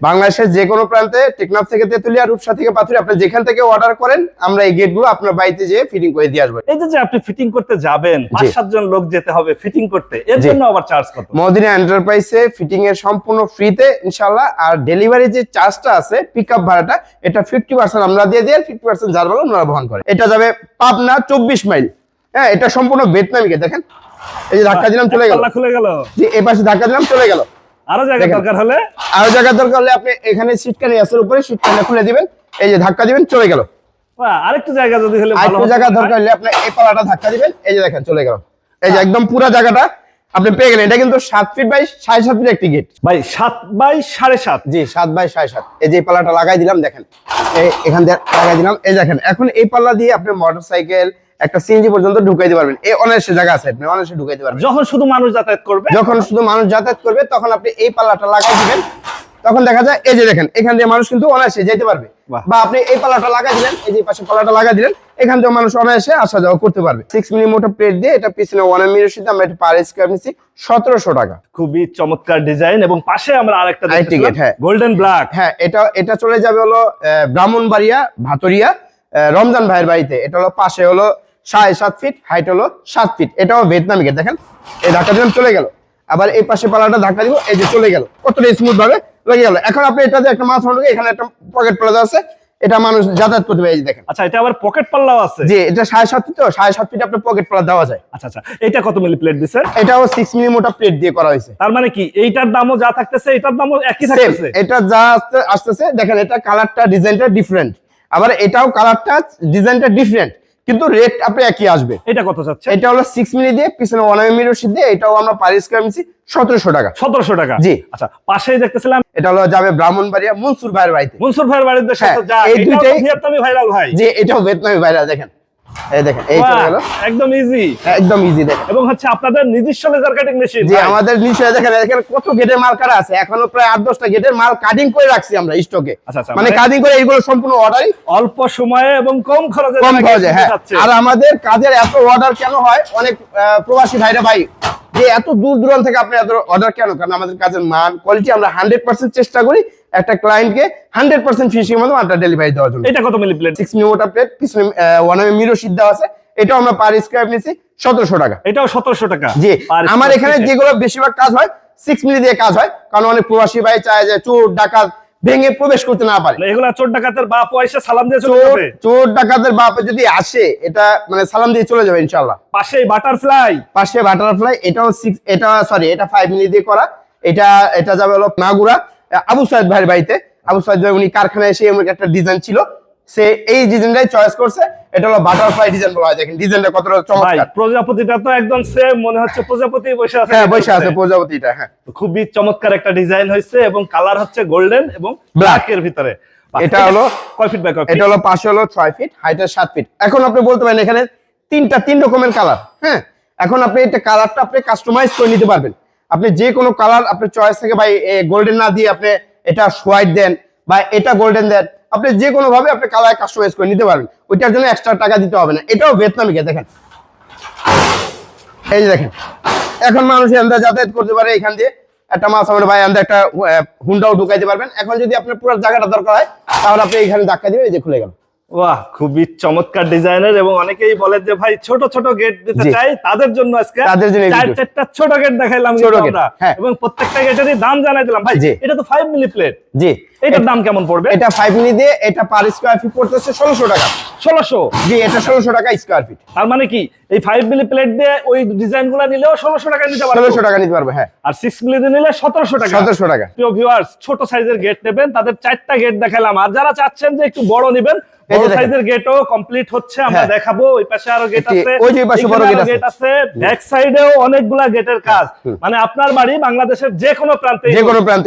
বাংলাদেশের যে কোনো প্রান্তে, টেকনাফ থেকে তেতুলিয়া, রূপসা থেকে পাথুরিয়া, আপনি যেখান থেকে অর্ডার করেন আমরা এই গেটগুলো আপনার বাড়িতে যেয়ে ফিটিং করে দিয়ে আসবো। এই যে আপনি ফিটিং করতে যাবেন 5-7 জন লোক যেতে হবে ফিটিং করতে, এর জন্য আবার চার্জ কত? মদিনা এন্টারপ্রাইজে ফিটিং এর সম্পূর্ণ ফ্রিতে ইনশাআল্লাহ। আর ডেলিভারি যে চার্জটা আছে, পিকআপ ভাড়াটা, এটা 50% আমরা দিয়ে দিই, 50% যার ভাড়া ওনারা বহন করে। এটা যাবে পাবনা 24 মাইল। হ্যাঁ, এটা সম্পূর্ণ ভিয়েতনামিকে। দেখেন এই যে ধাক্কা দিলাম চলে গেল, খুলে গেল। জি, এই পাশে ধাক্কা দিলাম চলে গেল। আরো জায়গা দরকার হলে আপনি এখানে সিটকানি আছে উপরে, সিটকানি খুলে দিবেন, এই যে ধাক্কা দিবেন চলে গেল। আরেকটু জায়গা যদি হলে ভালো, আরেকটু জায়গা দরকার হলে আপনি এই পালাটা ধাক্কা দিবেন, এই যে দেখেন চলে গেল। এই যে একদম পুরো জায়গাটা আপনি পেয়ে গেলেন। এটা কিন্তু 7 ফিট বাই 7.5 ফিট একটি গেট ভাই, 7 বাই 7.5। G, 7 by 7.5। এই যে পাল্লাটা লাগাই দিলাম, দেখেন এখান দিয়ে লাগাই দিলাম, এই দেখেন। এখন এই পাল্লা দিয়ে আপনি মোটরসাইকেল, একটা সিএনজি পর্যন্ত ঢুকাইতে পারবেন। এই অনায়াসে জায়গা আছে, আপনি অনায়াসে ঢুকাইতে পারবেন। যখন শুধু মানুষ যাতায়াত করবে তখন আপনি এই পাল্লাটা লাগাই দিবেন, তখন দেখা যায় এই যে দেখেন এখান দিয়ে মানুষ কিন্তু অনায়াসে যেতে পারবে। বা আপনি এই পাল্লাটা লাগাই দিলেন, এই যে পাশে পাল্লাটা লাগাই দিলেন, এখান থেকে মানুষ অনায়াসে আসা যাওয়া করতে পারবে। 6 মিলি মোটর প্লেট দিয়ে, এটা পিছনে 1 mm এর সাথে আমরা এটা পার স্কয়ার নিচ্ছি 1700 টাকা। খুবই চমৎকার ডিজাইন। এবং পাশে আমরা আরেকটা দেখতেছিলাম গোল্ডেন ব্ল্যাক। হ্যাঁ, এটা চলে যাবে হলো ব্রাহ্মণবাড়িয়া ভাতরিয়া রমজান ভাইয়ের বাড়িতে। এটা হলো পাশে হলো 7.5 ফিট, হাইট হলো 7 ফিট। এটাও ভিয়েতনামি গেট। দেখেন এই ধাক্কা দিলাম চলে গেল, আবার এই পাশে পাল্লাটা ধাক্কা দিব, এই যে চলে গেল, কতটা স্মুথ ভাবে লেগে গেল। এখন আপনি এটাতে একটা মাছ হলো, এখানে একটা পকেট প্লাজা আছে, এটা মানুষ যাতায়াত করতে পারে। এই যে দেখেন। আচ্ছা, এটা আবার পকেট পাল্লাও আছে? জি, এটা 7.5 ফিট, তো 7.5 ফিট আপনি পকেট প্লাজা দেওয়া যায়। আচ্ছা, এটা কত মিলি প্লেট দিছেন? এটাও 6 মিলি মোটা প্লেট দিয়ে করা হয়েছে। তার মানে কি এইটার দামও যা থাকতেছে এটার দামও একই থাকতেছে? এটা যা আসতেছে দেখেন, এটা কালারটা ডিজাইনটা ডিফারেন্ট, আবার এটাও কালারটা ডিজাইনটা ডিফারেন্ট, কিন্তু রেট আপনি একই আসবে। এটা কত যাচ্ছে? এটা হলো 6 মিলি দিয়ে, পিছনে 1 mm রশিদ দিয়ে, এটাও আমরা পার স্কয়ার নিচ্ছি 1700 টাকা। 1700 টাকা? জি। আচ্ছা, পাশেই দেখতেছিলাম এটা হলো যাবে ব্রাহ্মণবাড়িয়া মনসুর ভাইয়ের বাড়িতে। মনসুর ভাইয়ের বাড়িতে সাথে যা, এই দুইটাই ভিয়েতনামি ভাইরাল ভাই। জি, এটাও ভিয়েতনামি ভাইরাল। দেখেন এই দেখেন, এই চলে গেল, একদম ইজি, একদম ইজি। দেখেন, এবং হচ্ছে আপনাদের নিজস্ব লেজার কাটিং মেশিন। জি, আমাদের নিজস্ব। দেখেন কত গেটের মাল কাটা আছে, এখনো প্রায় 8-10টা গেটের মাল কাটিং করে রাখছি আমরা স্টকে। আচ্ছা, মানে কাটিং করে এইগুলো সম্পূর্ণ অর্ডারই, অল্প সময়ে এবং কম খরচে। হ্যাঁ। আর আমাদের কাজের এত অর্ডার কেন হয়, অনেক প্রবাসী ভাইরা ভাই যে এত দূর দূরান্ত থেকে আপনি এত অর্ডার কেন? কারণ আমাদের কাজের মান, কোয়ালিটি আমরা 100% চেষ্টা করি একটা ক্লায়েন্টকে 100% ফিনিশিং এর মধ্যে আমরা ডেলিভারি দেওয়ার জন্য। এটা কত মিলি প্লেট? 6 মিলি মোটা প্লেট, পিছনে 1 mm মিরর শীট দেওয়া আছে। এটাও আমরা পার স্কয়ার নিছি 1700 টাকা। এটাও 1700 টাকা? জি। আমার এখানে যেগুলো বেশিরভাগ কাজ হয় 6 মিলি দিয়ে কাজ হয়, কারণ অনেক প্রবাসী ভাই চায় যে চোর ডাকাত ভেঙে প্রবেশ করতে না পারে। এগুলা চোর ডাকাতের বাপ পয়সা সালাম দিয়ে চলে যাবে। চোর ডাকাতের বাপ যদি আসে, এটা মানে সালাম দিয়ে চলে যাবে ইনশাআল্লাহ। পাশে বাটারফ্লাই, এটাও 5 মিলি দিয়ে করা। এটা যাবে হলো মাগুরা আবু সাইদ ভাইয়ের বাড়িতে। আবু সাইদ ভাই উনি কারখানায় এসে এমন একটা ডিজাইন ছিল, সে এই ডিজাইনটাই চয়েস করছে। এটা হলো বাটারফ্লাই ডিজাইন বলা হয়। দেখেন ডিজাইনটা কতটা চমৎকার। প্রজাপতিটা তো একদম সেম মনে হচ্ছে, প্রজাপতি বসে আছে। হ্যাঁ, বসে আছে প্রজাপতিটা। হ্যাঁ, খুবই চমৎকার একটা ডিজাইন হয়েছে, এবং কালার হচ্ছে গোল্ডেন এবং ব্ল্যাক এর ভিতরে। এটা হলো কয় ফিট বাই কয় ফিট? এটা হলো পাশে হলো 6 ফিট, হাইটে 7 ফিট। এখন আপনি বলতে পারেন এখানে 3 রকমের কালার। হ্যাঁ, এখন আপনি এটা কালারটা আপনি কাস্টমাইজ করে নিতে পারবেন। আপনি যে কোনো কালার আপনি চয়েস থেকে, ভাই গোল্ডেন না দিয়ে আপনি এটা হোয়াইট দেন বা এটা গোল্ডেন দেন, আপনি যে কোনো ভাবে আপনি কালার কাস্টমাইজ করে নিতে পারবেন। ওইটার জন্য এক্সট্রা টাকা দিতে হবে না। এটাও ভিয়েতনামি গেট। দেখেন এই যে দেখেন, এখন মানুষ এখান যাতায়াত করতে পারে, এখান দিয়ে একটা মাছ আমার ভাই আনতে একটা হুন্ডাও ঢুকাইতে পারবেন। এখন যদি আপনার পুরো জায়গাটা দরকার হয়, তাহলে আপনি এখানে ধাক্কা দিবেন, এই যে খুলে গেল। বাহ, খুবই চমৎকার ডিজাইনের। এবং অনেকেই বলে যে ভাই ছোট ছোট গেট দিতে চাই, তাদের জন্য আজকে 4-4টা ছোট গেট দেখাইলাম আমরা, এবং প্রত্যেকটা গেটেরই দাম জানাই দিলাম। ভাই, এটা তো 5 মিলি প্লেট। জি, এটার দাম কেমন পড়বে? এটা 5 মিলি দিয়ে, এটা পার স্কয়ার ফিট পড়তেছে 1600 টাকা। 1600? জি, এটা 1600 টাকা স্কয়ার ফিট। তার মানে কি এই 5 মিলি প্লেট দিয়ে ওই ডিজাইনগুলো নিলেও 1600 টাকা নিতে পারবে? 1600 টাকা নিতে পারবে, হ্যাঁ। আর 6 মিলি দিয়ে নিলে 1700 টাকা। 1700 টাকা। প্রিয় ভিউয়ার্স, ছোট সাইজের গেট নেবেন, তাদের 4টা গেট দেখালাম। আর যারা চাচ্ছেন যে একটু বড় নেবেন, বড় সাইজের গেটও কমপ্লিট হচ্ছে, আমরা দেখাবো। ওই পাশে আরো গেট আছে, ওই যে পাশে বড় গেট আছে, ব্যাক সাইডেও অনেকগুলা গেটের কাজ। মানে আপনার বাড়ি বাংলাদেশের যে কোনো প্রান্তে,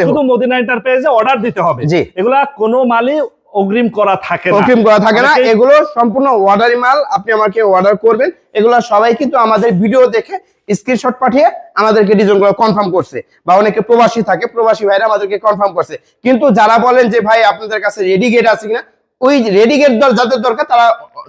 শুধু মদিনা এন্টারপ্রাইজে অর্ডার দিতে হবে। এগুলা কোনো মালই অগ্রিম করা থাকে না, এগুলো সম্পূর্ণ অর্ডারি মাল। আপনি আমাকে অর্ডার করবেন, এগুলো সবাই কিন্তু আমাদের ভিডিও দেখে স্ক্রিনশট পাঠিয়ে আমাদেরকে ডিজাইনগুলো কনফার্ম করছে, বা অনেকে প্রবাসী থাকে, প্রবাসী ভাইরা আমাদেরকে কনফার্ম করছে। কিন্তু যারা বলেন যে ভাই আপনাদের কাছে রেডি গেট আছে কিনা, ওই রেডি গেট যাদের দরকার তারা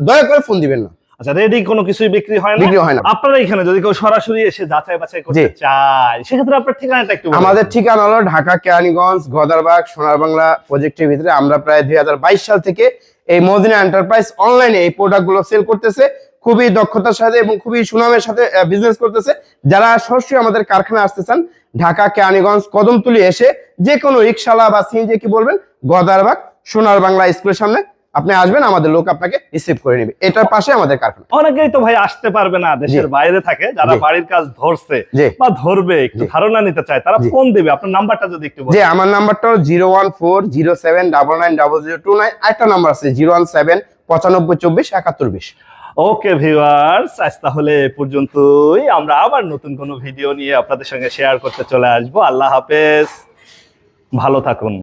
দয়া করে ফোন দিবেন না। আচ্ছা, রেডি কোনো কিছুই বিক্রি হয় না? বিক্রি হয় না। আপনারা এখানে যদি কেউ সরাসরি এসে যাচাই বাছাই করতে জি। চায়, সেক্ষেত্রে আপনার ঠিকানাটা একটু বলুন। আমাদের ঠিকানা হলো ঢাকা কেরানীগঞ্জ গদারবাগ সোনার বাংলা প্রজেক্টের ভিতরে। আমরা প্রায় 2022 সাল থেকে এই মদিনা এন্টারপ্রাইজ অনলাইনে এই প্রোডাক্ট গুলো সেল করতেছে, খুবই দক্ষতার সাথে এবং খুবই সুনামের সাথে বিজনেস করতেছে। যারা সরাসরি আমাদের কারখানা আসতে চান, ঢাকা কেরানীগঞ্জ কদমতলী এসে যে কোনো রিকশালা বা সিএনজি কি বলবেন, গদারবাগ সোনার বাংলা স্কুলের সামনে আপনি আসবেন, আমাদের লোক আপনাকে রিসিভ করে নেবে। এটার পাশে আমাদের কারখানা। অনেকেই তো ভাই আসতে পারবে না, দেশের বাইরে থাকে, যারা জি। বাড়ির কাজ ধরছে জি। বা ধরবে, একটু জি। ধারণা নিতে চায়, তারা জি। ফোন দিবে। আপনার নাম্বারটা যদি একটু যে বলেন। আমার নাম্বারটা হলো 01407990029। আরেকটা নাম্বার আছে 01795247120। ওকে ভিউয়ার্স, আজ তাহলে এ পর্যন্তই। আমরা আবার নতুন কোনো ভিডিও নিয়ে আপনাদের সঙ্গে শেয়ার করতে চলে আসবো। আল্লাহ হাফেজ, ভালো থাকুন।